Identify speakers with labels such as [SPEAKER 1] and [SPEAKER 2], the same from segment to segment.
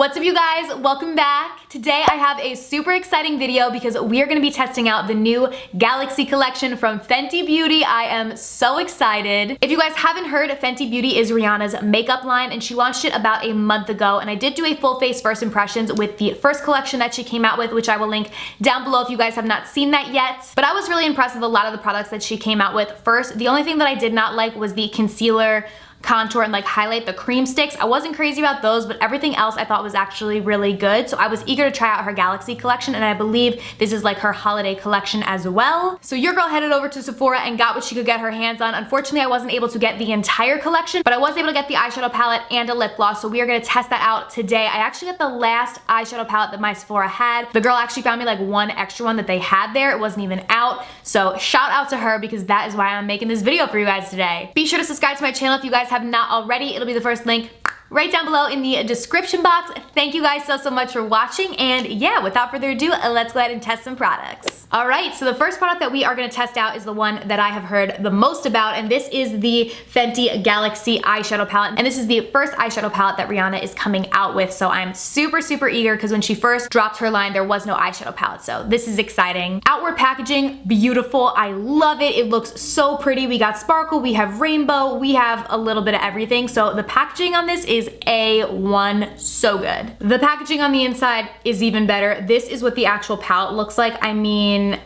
[SPEAKER 1] What's up, you guys? Welcome back. Today I have a super exciting video because we are going to be testing out the new Galaxy collection from Fenty Beauty. I am so excited. If you guys haven't heard, Fenty Beauty is Rihanna's makeup line and she launched it about a month ago, and I did do a full face first impressions with the first collection that she came out with, which I will link down below if you guys have not seen that yet. But I was really impressed with a lot of the products that she came out with first. The only thing that I did not like was the concealer, contour, and like highlight, the cream sticks. I wasn't crazy about those, but everything else I thought was actually really good. So I was eager to try out her Galaxy collection, and I believe this is like her holiday collection as well. So your girl headed over to Sephora and got what she could get her hands on. Unfortunately, I wasn't able to get the entire collection, but I was able to get the eyeshadow palette and a lip gloss. So we are gonna test that out today. I actually got the last eyeshadow palette that my Sephora had. The girl actually found me like one extra one that they had there. It wasn't even out. So shout out to her because that is why I'm making this video for you guys today. Be sure to subscribe to my channel if you guys have not already. It'll be the first link right down below in the description box. Thank you guys so much for watching, and yeah, without further ado, let's go ahead and test some products. All right, so the first product that we are gonna test out is the one that I have heard the most about, and this is the Fenty Galaxy eyeshadow palette, and this is the first eyeshadow palette that Rihanna is coming out with, so I'm super eager because when she first dropped her line, there was no eyeshadow palette, so this is exciting. Outward packaging, beautiful. I love it. It looks so pretty. We got sparkle, we have rainbow, we have a little bit of everything, so the packaging on this is A1, so good. The packaging on the inside is even better. This is what the actual palette looks like. I mean,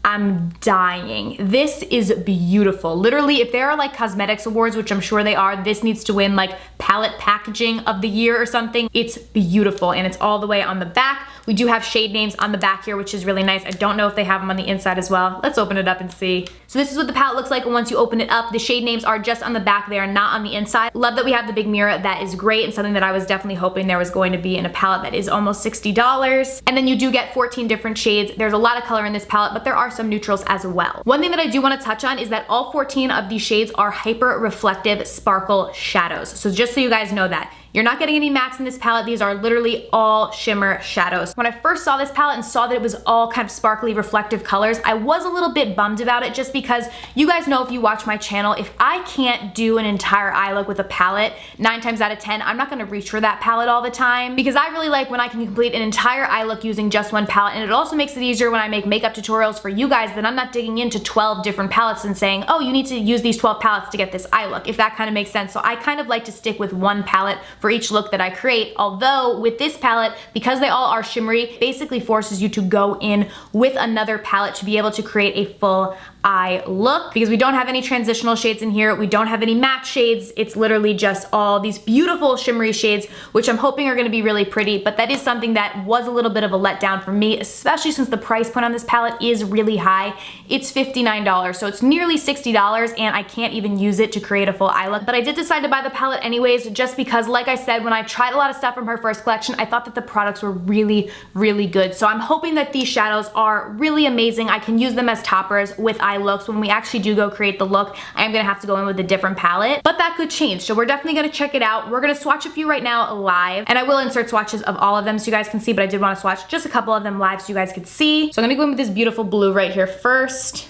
[SPEAKER 1] I'm dying. This is beautiful. Literally, if there are like cosmetics awards, which I'm sure they are, this needs to win like palette packaging of the year or something. It's beautiful, and it's all the way on the back. We do have shade names on the back here, which is really nice. I don't know if they have them on the inside as well. Let's open it up and see. So this is what the palette looks like once you open it up. The shade names are just on the back. They are not on the inside. Love that we have the big mirror. That is great, and something that I was definitely hoping there was going to be in a palette that is almost $60. And then you do get 14 different shades. There's a lot of color in this palette, but there are some neutrals as well. One thing that I do want to touch on is that all 14 of these shades are hyper reflective sparkle shadows. So just so you guys know that. You're not getting any mattes in this palette. These are literally all shimmer shadows. When I first saw this palette and saw that it was all kind of sparkly reflective colors, I was a little bit bummed about it just because you guys know, if you watch my channel, if I can't do an entire eye look with a palette, 9 times out of 10, I'm not gonna reach for that palette all the time, because I really like when I can complete an entire eye look using just one palette, and it also makes it easier when I make makeup tutorials for you guys that I'm not digging into 12 different palettes and saying, oh, you need to use these 12 palettes to get this eye look, if that kind of makes sense. So I kind of like to stick with one palette for each look that I create, although with this palette, because they all are shimmery, basically forces you to go in with another palette to be able to create a full eye look, because we don't have any transitional shades in here, we don't have any matte shades, it's literally just all these beautiful shimmery shades, which I'm hoping are going to be really pretty. But that is something that was a little bit of a letdown for me, especially since the price point on this palette is really high. It's $59, so it's nearly $60, and I can't even use it to create a full eye look. But I did decide to buy the palette anyways, just because, like I said, when I tried a lot of stuff from her first collection, I thought that the products were really good. So I'm hoping that these shadows are really amazing. I can use them as toppers with eye looks. When we actually do go create the look, I am gonna have to go in with a different palette, but that could change. So we're definitely gonna check it out. We're gonna swatch a few right now live, and I will insert swatches of all of them so you guys can see, but I did want to swatch just a couple of them live so you guys could see. So I'm gonna go in with this beautiful blue right here first.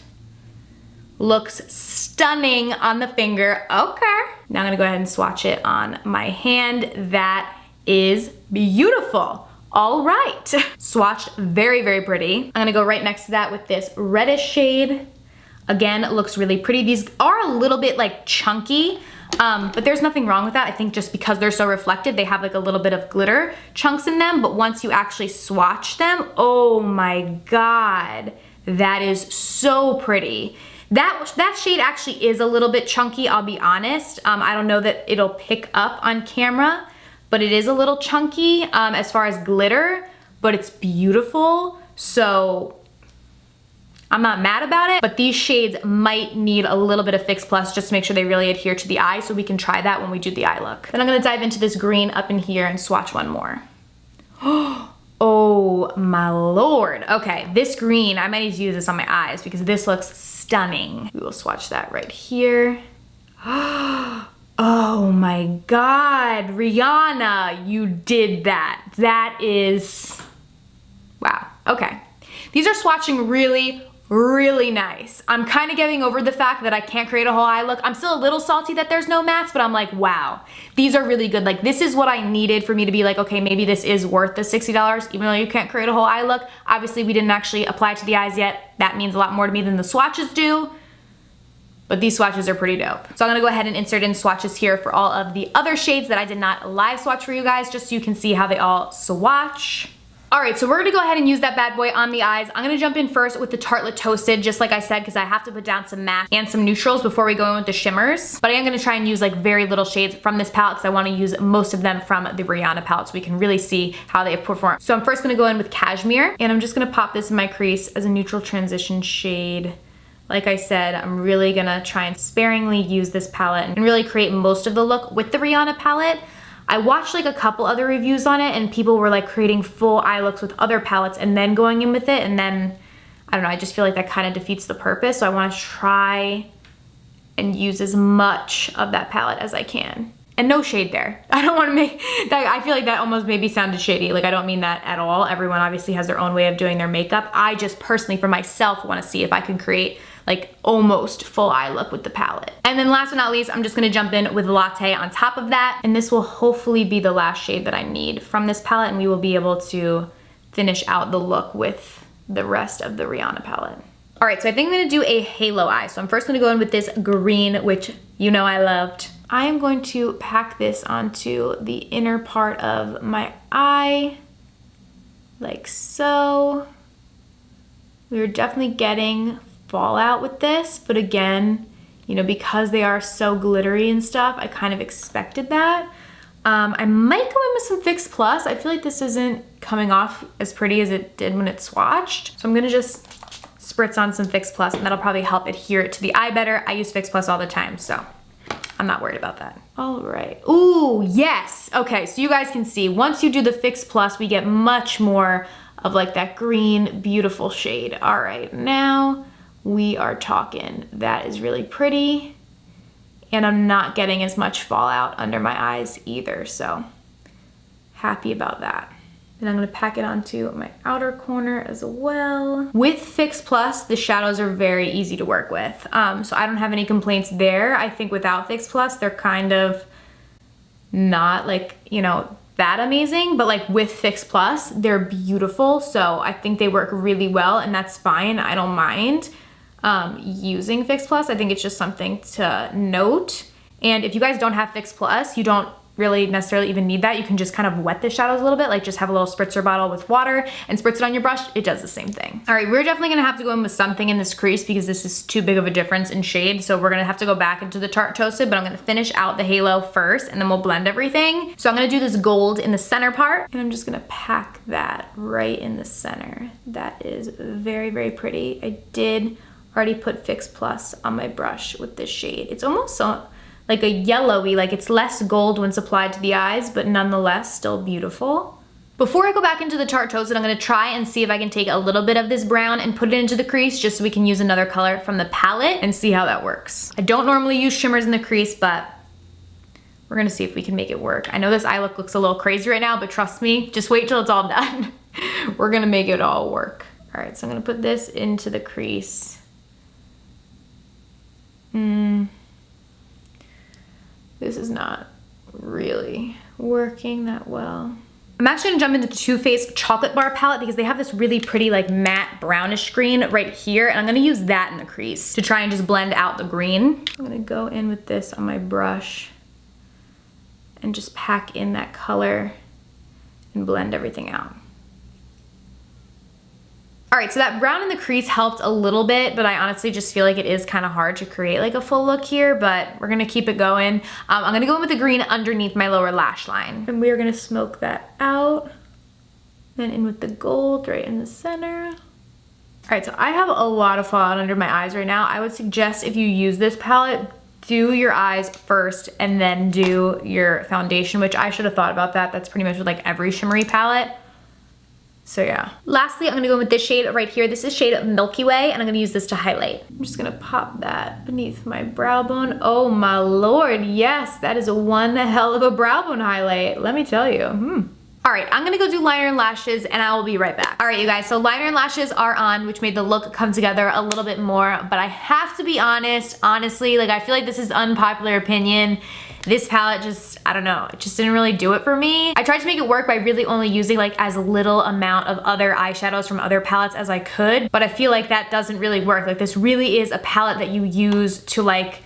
[SPEAKER 1] Looks stunning on the finger. Okay. Now I'm gonna go ahead and swatch it on my hand. That is beautiful. All right. Swatched very pretty. I'm gonna go right next to that with this reddish shade. Again, it looks really pretty. These are a little bit like chunky, but there's nothing wrong with that. I think just because they're so reflective, they have like a little bit of glitter chunks in them, but once you actually swatch them, oh my God, that is so pretty. That shade actually is a little bit chunky, I'll be honest. I don't know that it'll pick up on camera, but it is a little chunky as far as glitter, but it's beautiful. So I'm not mad about it, but these shades might need a little bit of Fix Plus just to make sure they really adhere to the eye, so we can try that when we do the eye look. Then I'm gonna dive into this green up in here and swatch one more. Oh my Lord. Okay, this green, I might need to use this on my eyes because this looks stunning. We will swatch that right here. Oh my God, Rihanna, you did that. That is, wow, okay. These are swatching really really nice. I'm kind of getting over the fact that I can't create a whole eye look. I'm still a little salty that there's no mattes, but I'm like, wow, these are really good. Like, this is what I needed for me to be like, okay, maybe this is worth the $60, even though you can't create a whole eye look. Obviously, we didn't actually apply it to the eyes yet. That means a lot more to me than the swatches do. But these swatches are pretty dope. So I'm gonna go ahead and insert in swatches here for all of the other shades that I did not live swatch for you guys, just so you can see how they all swatch. All right, so we're gonna go ahead and use that bad boy on the eyes. I'm gonna jump in first with the Tartelette Toasted, just like I said, because I have to put down some matte and some neutrals before we go in with the shimmers. But I am gonna try and use like very little shades from this palette because I wanna use most of them from the Rihanna palette so we can really see how they perform. So I'm first gonna go in with Cashmere, and I'm just gonna pop this in my crease as a neutral transition shade. Like I said, I'm really gonna try and sparingly use this palette and really create most of the look with the Rihanna palette. I watched like a couple other reviews on it and people were like creating full eye looks with other palettes and then going in with it, and then, I don't know, I just feel like that kind of defeats the purpose. So I wanna try and use as much of that palette as I can. And no shade there. I don't wanna make that, I feel like that almost maybe sounded shady. Like, I don't mean that at all. Everyone obviously has their own way of doing their makeup. I just personally for myself wanna see if I can create like almost full eye look with the palette. And then last but not least, I'm just gonna jump in with Latte on top of that. And this will hopefully be the last shade that I need from this palette, and we will be able to finish out the look with the rest of the Rihanna palette. All right, so I think I'm gonna do a halo eye. So I'm first gonna go in with this green, which you know I loved. I am going to pack this onto the inner part of my eye, like so. We were definitely getting fallout with this, but again, you know, because they are so glittery and stuff, I kind of expected that. I might go in with some Fix Plus. I feel like this isn't coming off as pretty as it did when it swatched. So I'm gonna just spritz on some Fix Plus, and that'll probably help adhere it to the eye better. I use Fix Plus all the time, so I'm not worried about that. All right, ooh, yes. Okay, so you guys can see, once you do the Fix Plus, we get much more of like that green, beautiful shade. All right, now, we are talking. That is really pretty, and I'm not getting as much fallout under my eyes either, so happy about that. And I'm gonna pack it onto my outer corner as well. With Fix Plus, the shadows are very easy to work with, so I don't have any complaints there. I think without Fix Plus, they're kind of not like, you know, that amazing, but like with Fix Plus, they're beautiful, so I think they work really well, and that's fine. I don't mind using Fix Plus. I think it's just something to note. And if you guys don't have Fix Plus, you don't really necessarily even need that. You can just kind of wet the shadows a little bit, like just have a little spritzer bottle with water and spritz it on your brush. It does the same thing. All right, we're definitely gonna have to go in with something in this crease because this is too big of a difference in shade. So we're gonna have to go back into the Tarte Toasted, but I'm gonna finish out the halo first and then we'll blend everything. So I'm gonna do this gold in the center part, and I'm just gonna pack that right in the center. That is very, very pretty. I did already put Fix Plus on my brush with this shade. It's almost so like a yellowy, like it's less gold when it's applied to the eyes, but nonetheless still beautiful. Before I go back into the Tarte Toasted, I'm gonna try and see if I can take a little bit of this brown and put it into the crease just so we can use another color from the palette and see how that works. I don't normally use shimmers in the crease, but we're gonna see if we can make it work. I know this eye look looks a little crazy right now, but trust me, just wait till it's all done. We're gonna make it all work. All right, so I'm gonna put this into the crease. This is not really working that well. I'm actually gonna jump into the Too Faced Chocolate Bar palette because they have this really pretty like matte brownish green right here, and I'm gonna use that in the crease to try and just blend out the green. I'm gonna go in with this on my brush and just pack in that color and blend everything out. All right, so that brown in the crease helped a little bit, but I honestly just feel like it is kind of hard to create like a full look here, but we're gonna keep it going. I'm gonna go in with the green underneath my lower lash line. And we're gonna smoke that out. Then in with the gold right in the center. All right, so I have a lot of fallout under my eyes right now. I would suggest if you use this palette, do your eyes first and then do your foundation, which I should have thought about that. That's pretty much with like every shimmery palette. So yeah. Lastly, I'm gonna go with this shade right here. This is shade Milky Way, and I'm gonna use this to highlight. I'm just gonna pop that beneath my brow bone. Oh my Lord, yes, that is one hell of a brow bone highlight, let me tell you. All All right, I'm gonna go do liner and lashes and I will be right back. All right, you guys, so liner and lashes are on, which made the look come together a little bit more, but I have to be honest, honestly, like I feel like this is unpopular opinion. This palette just, I don't know, it just didn't really do it for me. I tried to make it work by really only using like as little amount of other eyeshadows from other palettes as I could, but I feel like that doesn't really work. Like this really is a palette that you use to like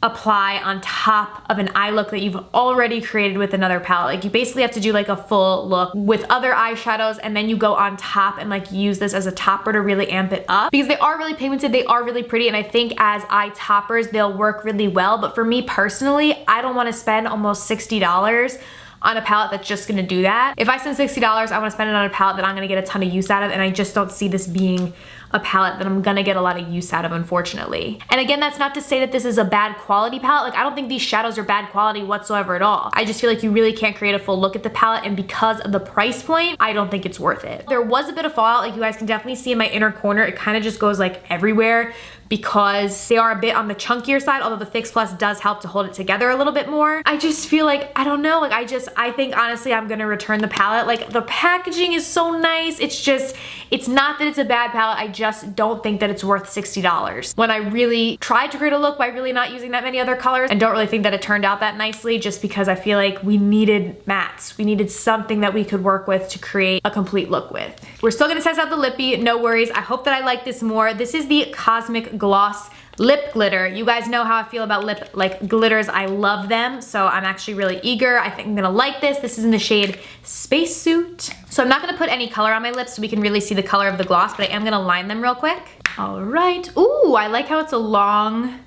[SPEAKER 1] apply on top of an eye look that you've already created with another palette. Like you basically have to do like a full look with other eyeshadows and then you go on top and like use this as a topper to really amp it up, because they are really pigmented, they are really pretty, and I think as eye toppers they'll work really well. But for me personally, I don't want to spend almost $60 on a palette that's just gonna do that. If I spend $60, I wanna spend it on a palette that I'm gonna get a ton of use out of, and I just don't see this being a palette that I'm gonna get a lot of use out of, unfortunately. And again, that's not to say that this is a bad quality palette. Like I don't think these shadows are bad quality whatsoever at all. I just feel like you really can't create a full look at the palette, and because of the price point, I don't think it's worth it. There was a bit of fallout, like you guys can definitely see in my inner corner, it kind of just goes like everywhere, because they are a bit on the chunkier side, although the Fix Plus does help to hold it together a little bit more. I just feel like, I don't know, like I think honestly I'm gonna return the palette. Like the packaging is so nice, it's not that it's a bad palette, I just don't think that it's worth $60. When I really tried to create a look by really not using that many other colors, and don't really think that it turned out that nicely, just because I feel like we needed mattes. We needed something that we could work with to create a complete look with. We're still gonna test out the lippy, no worries. I hope that I like this more. This is the Cosmic Gloss Lip Glitter. You guys know how I feel about lip like glitters. I love them, so I'm actually really eager. I think I'm gonna like this. This is in the shade Spacesuit. So I'm not gonna put any color on my lips so we can really see the color of the gloss, but I am gonna line them real quick. All right. Ooh, I like how it's a long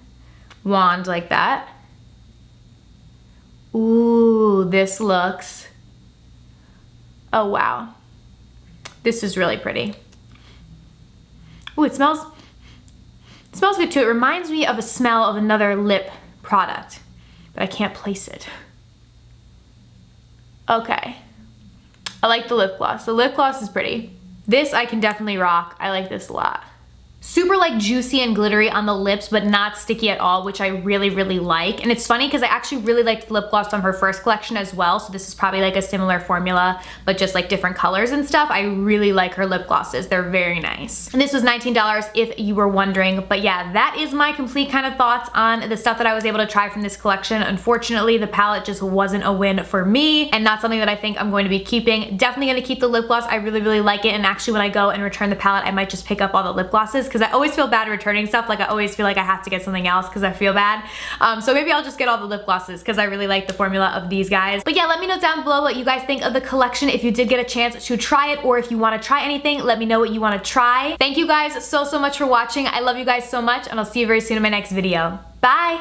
[SPEAKER 1] wand like that. Ooh, this looks, oh wow. This is really pretty. Ooh, it smells good too. It reminds me of a smell of another lip product, but I can't place it. Okay. I like the lip gloss. The lip gloss is pretty. This I can definitely rock. I like this a lot. Super like juicy and glittery on the lips, but not sticky at all, which I really, really like. And it's funny because I actually really liked the lip gloss from her first collection as well. So this is probably like a similar formula, but just like different colors and stuff. I really like her lip glosses. They're very nice. And this was $19 if you were wondering. But yeah, that is my complete kind of thoughts on the stuff that I was able to try from this collection. Unfortunately, the palette just wasn't a win for me and not something that I think I'm going to be keeping. Definitely gonna keep the lip gloss. I really, really like it. And actually when I go and return the palette, I might just pick up all the lip glosses, because I always feel bad returning stuff. Like I always feel like I have to get something else because I feel bad. So maybe I'll just get all the lip glosses because I really like the formula of these guys. But yeah, let me know down below what you guys think of the collection. If you did get a chance to try it, or if you want to try anything, let me know what you want to try. Thank you guys so much for watching. I love you guys so much, and I'll see you very soon in my next video. Bye!